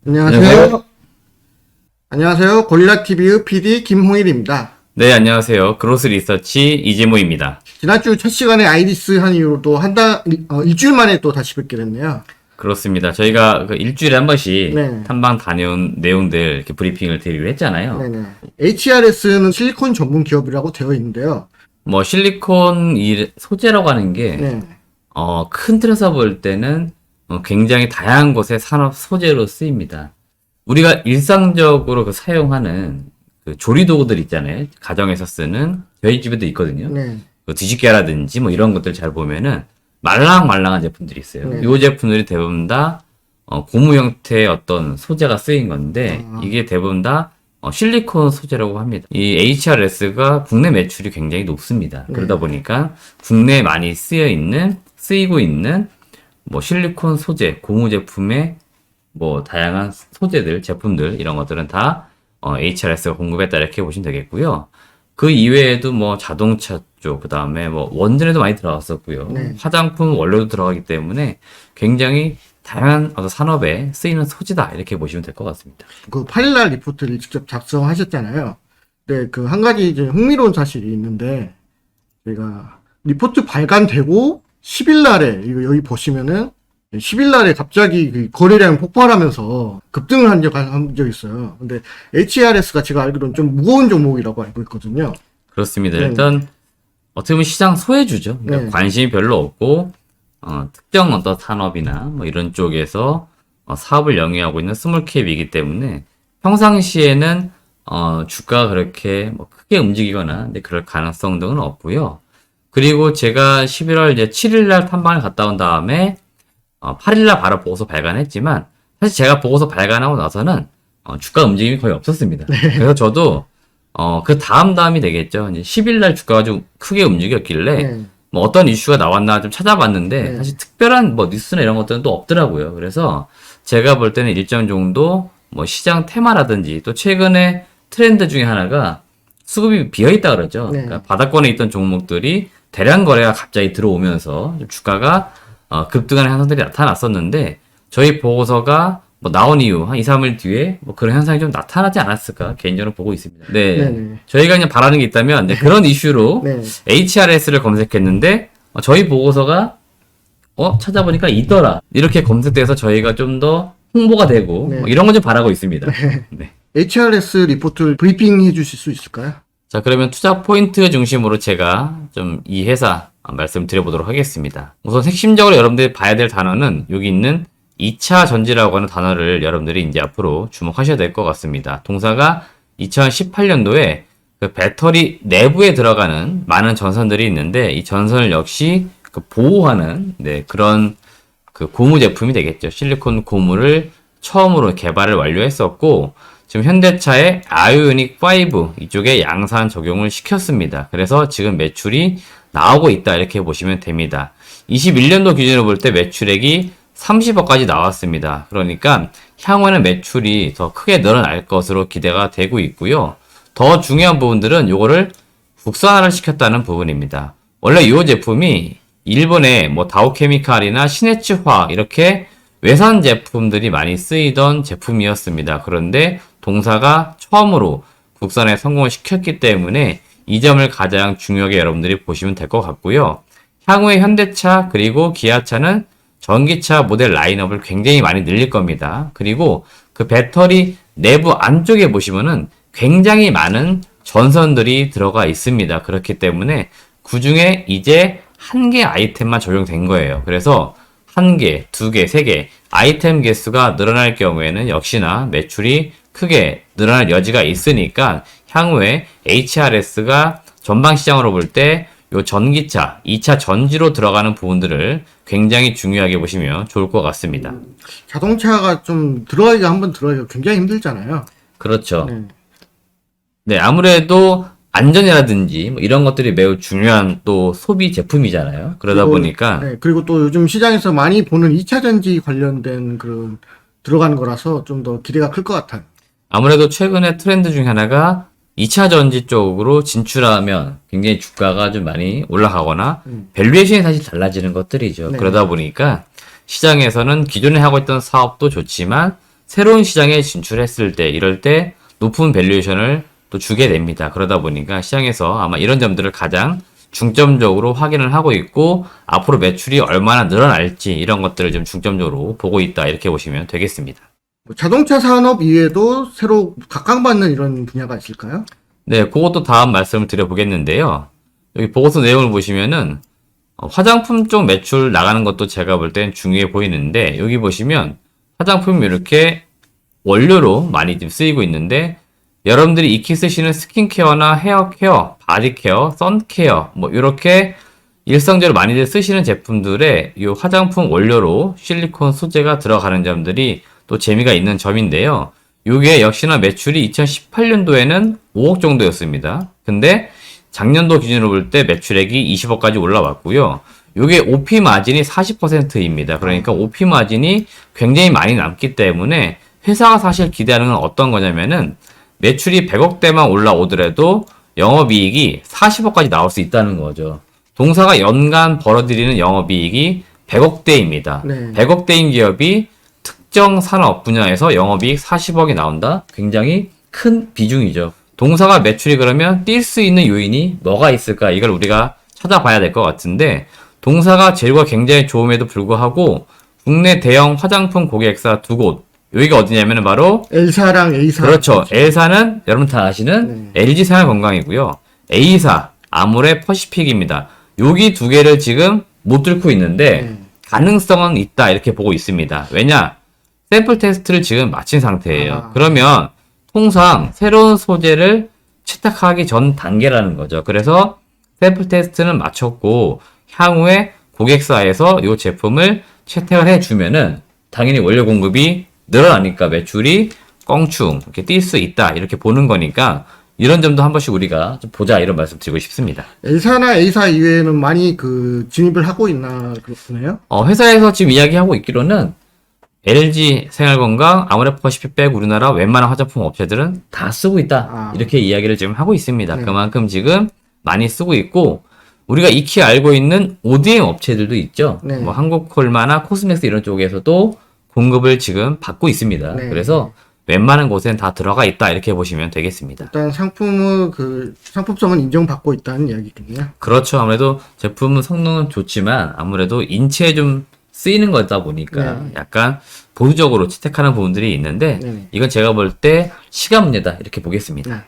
안녕하세요. 안녕하세요. 고릴라TV의 PD 김홍일입니다. 네, 안녕하세요. 그로스 리서치 이재모입니다. 지난주 첫 시간에 아이리스 한 이후로 일주일 만에 또 다시 뵙게 됐네요. 그렇습니다. 저희가 그 일주일에 한 번씩 네. 탐방 다녀온 내용들 이렇게 브리핑을 드리기로 했잖아요. 네네. HRS는 실리콘 전문 기업이라고 되어 있는데요. 뭐 실리콘 이 소재라고 하는 게 네. 큰 틀에서 볼 때는 굉장히 다양한 곳에 산업 소재로 쓰입니다. 우리가 일상적으로 사용하는 그 조리 도구들 있잖아요. 가정에서 쓰는 저희 집에도 있거든요. 네. 그 뒤집개라든지 뭐 이런 것들 잘 보면은 말랑말랑한 제품들이 있어요. 네. 이 제품들이 대부분 다 고무 형태의 어떤 소재가 쓰인 건데 이게 대부분 다 실리콘 소재라고 합니다. 이 HRS가 국내 매출이 굉장히 높습니다. 네. 그러다 보니까 국내에 많이 쓰이고 있는 뭐 실리콘 소재, 고무 제품의 뭐 다양한 소재들, 제품들 이런 것들은 다 HRS가 공급했다 이렇게 보시면 되겠고요. 그 이외에도 뭐 자동차 쪽, 그 다음에 뭐 원전에도 많이 들어갔었고요. 네. 화장품 원료도 들어가기 때문에 굉장히 다양한 어떤 산업에 쓰이는 소재다 이렇게 보시면 될 것 같습니다. 그 8일날 리포트를 직접 작성하셨잖아요. 네, 그 한 가지 이제 흥미로운 사실이 있는데, 제가 리포트 발간되고 10일날에, 이거 여기 보시면은 10일날에 갑자기 그 거래량이 폭발하면서 급등을 한 적이 있어요. 근데 HRS가 제가 알기로는 좀 무거운 종목이라고 알고 있거든요. 그렇습니다. 네. 일단 어떻게 보면 시장 소외주죠. 그러니까 네. 관심이 별로 없고 특정 어떤 산업이나 뭐 이런 쪽에서 사업을 영위하고 있는 스몰캡이기 때문에 평상시에는 주가가 그렇게 뭐 크게 움직이거나 근데 그럴 가능성 등은 없고요. 그리고 제가 11월 이제 7일날 탐방을 갔다 온 다음에 8일날 바로 보고서 발간했지만 사실 제가 보고서 발간하고 나서는 주가 움직임이 거의 없었습니다. 그래서 저도 그 다음이 되겠죠. 이제 10일날 주가가 좀 크게 움직였길래 네. 뭐 어떤 이슈가 나왔나 좀 찾아봤는데 네. 사실 특별한 뭐 뉴스나 이런 것들은 또 없더라고요. 그래서 제가 볼 때는 일정 정도 뭐 시장 테마라든지 또 최근에 트렌드 중에 하나가 수급이 비어있다 그러죠. 네. 그러니까 바닥권에 있던 종목들이 대량 거래가 갑자기 들어오면서 좀 주가가 급등하는 현상들이 나타났었는데 저희 보고서가 뭐 나온 이후 한 2, 3일 뒤에 뭐 그런 현상이 좀 나타나지 않았을까 개인적으로 보고 있습니다. 네. 네네. 저희가 그냥 바라는 게 있다면 그런 이슈로 네. HRS를 검색했는데 저희 보고서가 찾아보니까 있더라. 이렇게 검색돼서 저희가 좀 더 홍보가 되고 네. 뭐 이런 건 좀 바라고 있습니다. 네. HRS 리포트를 브리핑 해주실 수 있을까요? 자, 그러면 투자 포인트 중심으로 제가 좀 이 회사 말씀드려보도록 하겠습니다. 우선 핵심적으로 여러분들이 봐야 될 단어는 여기 있는 2차 전지라고 하는 단어를 여러분들이 이제 앞으로 주목하셔야 될 것 같습니다. 동사가 2018년도에 그 배터리 내부에 들어가는 많은 전선들이 있는데 이 전선을 역시 그 보호하는 그런 그 고무 제품이 되겠죠. 실리콘 고무를 처음으로 개발을 완료했었고 지금 현대차의 아이오닉 5 이쪽에 양산 적용을 시켰습니다. 그래서 지금 매출이 나오고 있다 이렇게 보시면 됩니다. 21년도 기준으로 볼 때 매출액이 30억까지 나왔습니다. 그러니까 향후에는 매출이 더 크게 늘어날 것으로 기대가 되고 있고요. 더 중요한 부분들은 요거를 국산화를 시켰다는 부분입니다. 원래 이 제품이 일본의 뭐 다오케미칼이나 시네츠화 이렇게 외산 제품들이 많이 쓰이던 제품이었습니다. 그런데 동사가 처음으로 국산에 성공을 시켰기 때문에 이 점을 가장 중요하게 여러분들이 보시면 될 것 같고요. 향후에 현대차 그리고 기아차는 전기차 모델 라인업을 굉장히 많이 늘릴 겁니다. 그리고 그 배터리 내부 안쪽에 보시면은 굉장히 많은 전선들이 들어가 있습니다. 그렇기 때문에 그 중에 이제 한 개 아이템만 적용된 거예요. 그래서 한 개, 두 개, 세 개 아이템 개수가 늘어날 경우에는 역시나 매출이 크게 늘어날 여지가 있으니까 향후에 HRS가 전방 시장으로 볼 때 요 전기차, 2차 전지로 들어가는 부분들을 굉장히 중요하게 보시면 좋을 것 같습니다. 자동차가 좀 한번 들어가기가 굉장히 힘들잖아요. 그렇죠. 네. 네, 아무래도 안전이라든지 뭐 이런 것들이 매우 중요한 또 소비 제품이잖아요. 그러다 보니까 네, 그리고 또 요즘 시장에서 많이 보는 2차 전지 관련된 그런 들어가는 거라서 좀 더 기대가 클 것 같아요. 아무래도 최근에 트렌드 중에 하나가 2차 전지 쪽으로 진출하면 굉장히 주가가 좀 많이 올라가거나 밸류에이션이 사실 달라지는 것들이죠. 네. 그러다 보니까 시장에서는 기존에 하고 있던 사업도 좋지만 새로운 시장에 진출했을 때 이럴 때 높은 밸류에이션을 또 주게 됩니다. 그러다 보니까 시장에서 아마 이런 점들을 가장 중점적으로 확인을 하고 있고 앞으로 매출이 얼마나 늘어날지 이런 것들을 좀 중점적으로 보고 있다 이렇게 보시면 되겠습니다. 뭐 자동차 산업 이외에도 새로 각광받는 이런 분야가 있을까요? 네, 그것도 다음 말씀을 드려보겠는데요. 여기 보고서 내용을 보시면은 화장품 쪽 매출 나가는 것도 제가 볼 땐 중요해 보이는데 여기 보시면 화장품이 이렇게 원료로 많이 좀 쓰이고 있는데 여러분들이 익히 쓰시는 스킨케어나 헤어케어, 바디케어, 선케어 뭐 이렇게 일상적으로 많이들 쓰시는 제품들의 이 화장품 원료로 실리콘 소재가 들어가는 점들이 또 재미가 있는 점인데요. 이게 역시나 매출이 2018년도에는 5억 정도였습니다. 근데 작년도 기준으로 볼 때 매출액이 20억까지 올라왔고요. 이게 OP 마진이 40%입니다. 그러니까 OP 마진이 굉장히 많이 남기 때문에 회사가 사실 기대하는 건 어떤 거냐면은 매출이 100억대만 올라오더라도 영업이익이 40억까지 나올 수 있다는 거죠. 동사가 연간 벌어들이는 영업이익이 100억대입니다. 네. 100억대인 기업이 특정 산업 분야에서 영업이익 40억이 나온다? 굉장히 큰 비중이죠. 동사가 매출이 그러면 뛸 수 있는 요인이 뭐가 있을까? 이걸 우리가 찾아봐야 될 것 같은데 동사가 재료가 굉장히 좋음에도 불구하고 국내 대형 화장품 고객사 두 곳 여기가 어디냐면 바로 L사랑 A사. 그렇죠. L사는 여러분 다 아시는 LG생활건강이고요. A사 아모레 퍼시픽입니다. 여기 두 개를 지금 못 뚫고 있는데 가능성은 있다 이렇게 보고 있습니다. 왜냐? 샘플 테스트를 지금 마친 상태예요. 그러면 통상 새로운 소재를 채택하기 전 단계라는 거죠. 그래서 샘플 테스트는 마쳤고 향후에 고객사에서 이 제품을 채택을 해주면은 당연히 원료 공급이 늘어나니까 매출이 껑충 이렇게 뛸 수 있다 이렇게 보는 거니까 이런 점도 한 번씩 우리가 좀 보자 이런 말씀 드리고 싶습니다. L사나 A사 이외에는 많이 진입을 하고 있나 그렇네요. 회사에서 지금 이야기하고 있기로는 LG 생활건강, 아모레 퍼시픽 빼고 우리나라 웬만한 화장품 업체들은 다 쓰고 있다 이렇게 이야기를 지금 하고 있습니다. 그만큼 지금 많이 쓰고 있고 우리가 익히 알고 있는 ODM 업체들도 있죠. 뭐 한국콜마나 코스맥스 이런 쪽에서도 공급을 지금 받고 있습니다. 그래서 웬만한 곳엔 다 들어가 있다 이렇게 보시면 되겠습니다. 일단 상품성은 인정받고 있다는 이야기겠네요. 그렇죠. 아무래도 제품은 성능은 좋지만 아무래도 인체에 좀 쓰이는 거다 보니까 약간 보수적으로 채택하는 부분들이 있는데 이건 제가 볼 때 시간 문제다 이렇게 보겠습니다.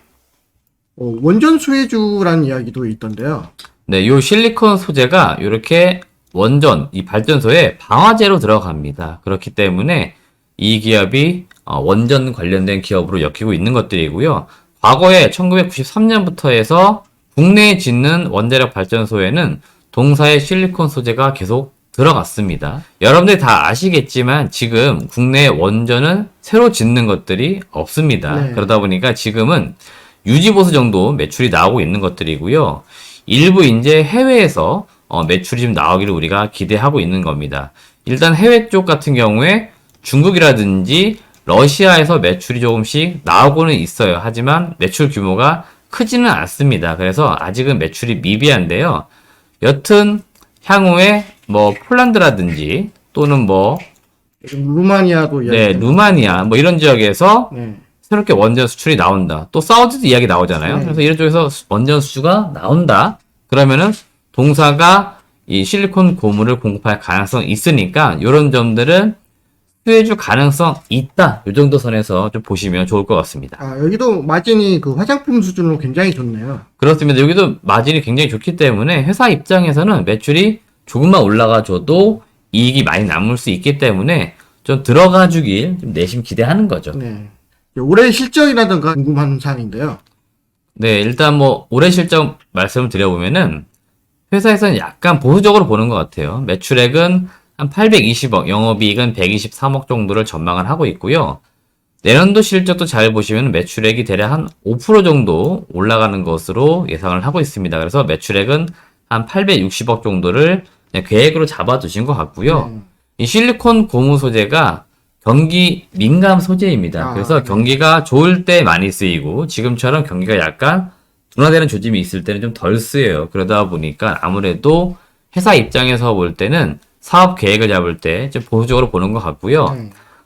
원전 수혜주라는 이야기도 있던데요. 네, 요 실리콘 소재가 이렇게 원전, 이 발전소에 방화제로 들어갑니다. 그렇기 때문에 이 기업이 원전 관련된 기업으로 엮이고 있는 것들이고요. 과거에 1993년부터 해서 국내에 짓는 원자력 발전소에는 동사의 실리콘 소재가 계속 들어갔습니다. 여러분들이 다 아시겠지만 지금 국내 원전은 새로 짓는 것들이 없습니다. 그러다 보니까 지금은 유지보수 정도 매출이 나오고 있는 것들이고요. 일부 이제 해외에서 매출이 좀 나오기를 우리가 기대하고 있는 겁니다. 일단 해외 쪽 같은 경우에 중국이라든지 러시아에서 매출이 조금씩 나오고는 있어요. 하지만 매출 규모가 크지는 않습니다. 그래서 아직은 매출이 미비한데요. 여튼 향후에 뭐 폴란드라든지 또는 뭐 루마니아도 루마니아 뭐 이런 지역에서 새롭게 원전 수출이 나온다. 또 사우디도 이야기 나오잖아요. 그래서 이런 쪽에서 원전 수주가 나온다. 그러면은 동사가 이 실리콘 고무를 공급할 가능성이 있으니까 이런 점들은 수혜주 가능성 있다. 이 정도 선에서 좀 보시면 좋을 것 같습니다. 여기도 마진이 화장품 수준으로 굉장히 좋네요. 그렇습니다. 여기도 마진이 굉장히 좋기 때문에 회사 입장에서는 매출이 조금만 올라가줘도 이익이 많이 남을 수 있기 때문에 좀 들어가 주길 좀 내심 기대하는 거죠. 올해 실적이라든가 궁금한 사항인데요. 네, 일단 뭐 올해 실적 말씀을 드려보면은 회사에서는 약간 보수적으로 보는 것 같아요. 매출액은 한 820억, 영업이익은 123억 정도를 전망을 하고 있고요. 내년도 실적도 잘 보시면 매출액이 대략 한 5% 정도 올라가는 것으로 예상을 하고 있습니다. 그래서 매출액은 한 860억 정도를 그냥 계획으로 잡아두신 것 같고요. 이 실리콘 고무 소재가 경기 민감 소재입니다. 그래서 경기가 좋을 때 많이 쓰이고 지금처럼 경기가 약간 둔화되는 조짐이 있을 때는 좀 덜 쓰여요. 그러다 보니까 아무래도 회사 입장에서 볼 때는 사업 계획을 잡을 때 좀 보수적으로 보는 것 같고요.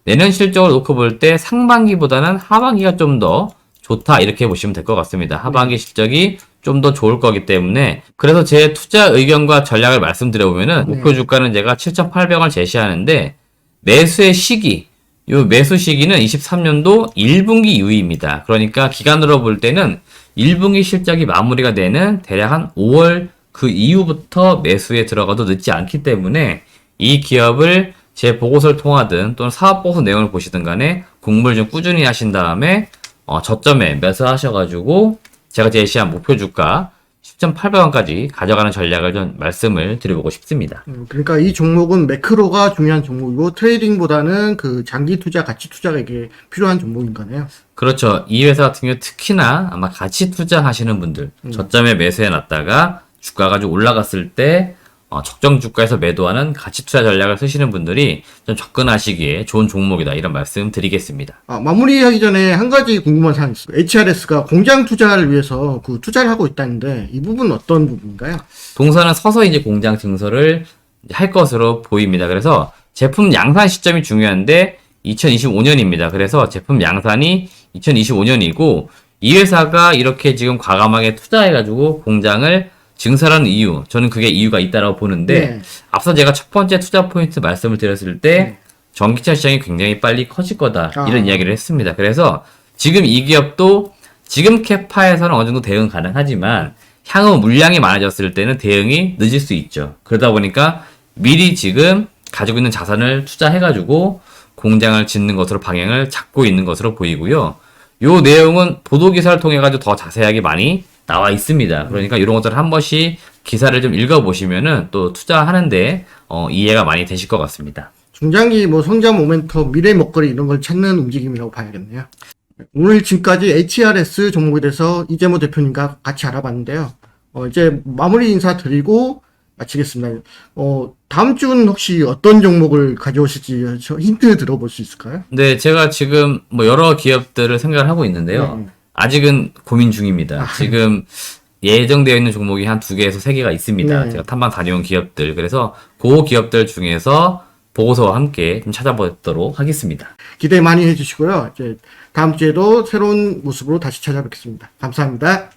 내년 실적을 놓고 볼 때 상반기보다는 하반기가 좀 더 좋다 이렇게 보시면 될 것 같습니다. 하반기 실적이 좀 더 좋을 거기 때문에 그래서 제 투자 의견과 전략을 말씀드려보면은 목표 주가는 제가 7,800원 제시하는데 매수의 시기 요 매수 시기는 23년도 1분기 이후입니다. 그러니까 기간으로 볼 때는 1분기 실적이 마무리가 되는 대략 한 5월 그 이후부터 매수에 들어가도 늦지 않기 때문에 이 기업을 제 보고서를 통하든 또는 사업보고서 내용을 보시든 간에 공부를 좀 꾸준히 하신 다음에 저점에 매수하셔가지고 제가 제시한 목표 주가 10,800원까지 가져가는 전략을 좀 말씀을 드려보고 싶습니다. 그러니까 이 종목은 매크로가 중요한 종목이고 트레이딩보다는 그 장기 투자, 가치 투자가 이게 필요한 종목인 거네요. 그렇죠. 이 회사 같은 경우 특히나 아마 가치 투자하시는 분들 저점에 매수해 놨다가 주가가 좀 올라갔을 때 적정 주가에서 매도하는 가치 투자 전략을 쓰시는 분들이 좀 접근하시기에 좋은 종목이다 이런 말씀 드리겠습니다. 마무리하기 전에 한 가지 궁금한 사항이 있어요. HRS가 공장 투자를 위해서 그 투자를 하고 있다는데 이 부분은 어떤 부분인가요? 동사는 서서 이제 공장 증설을 할 것으로 보입니다. 그래서 제품 양산 시점이 중요한데 2025년입니다. 그래서 제품 양산이 2025년이고 이 회사가 이렇게 지금 과감하게 투자해가지고 공장을 증설하는 이유, 저는 그게 이유가 있다고 보는데 네. 앞서 제가 첫 번째 투자 포인트 말씀을 드렸을 때 전기차 시장이 굉장히 빨리 커질 거다 이런 이야기를 했습니다. 그래서 지금 이 기업도 지금 캐파에서는 어느 정도 대응 가능하지만 향후 물량이 많아졌을 때는 대응이 늦을 수 있죠. 그러다 보니까 미리 지금 가지고 있는 자산을 투자해가지고 공장을 짓는 것으로 방향을 잡고 있는 것으로 보이고요. 요 내용은 보도기사를 통해가지고 더 자세하게 많이 나와 있습니다. 그러니까 이런 것들을 한 번씩 기사를 좀 읽어보시면은 또 투자하는데 이해가 많이 되실 것 같습니다. 중장기 성장 모멘텀, 미래 먹거리 이런 걸 찾는 움직임이라고 봐야겠네요. 오늘 지금까지 HRS 종목에 대해서 이재모 대표님과 같이 알아봤는데요. 이제 마무리 인사 드리고 마치겠습니다. 다음 주는 혹시 어떤 종목을 가져오실지 힌트 들어볼 수 있을까요? 네, 제가 지금 여러 기업들을 생각을 하고 있는데요. 아직은 고민 중입니다. 지금 예정되어 있는 종목이 한 2개에서 3개가 있습니다. 네. 제가 탐방 다녀온 기업들. 그래서 그 기업들 중에서 보고서와 함께 좀 찾아보도록 하겠습니다. 기대 많이 해주시고요. 이제 다음 주에도 새로운 모습으로 다시 찾아뵙겠습니다. 감사합니다.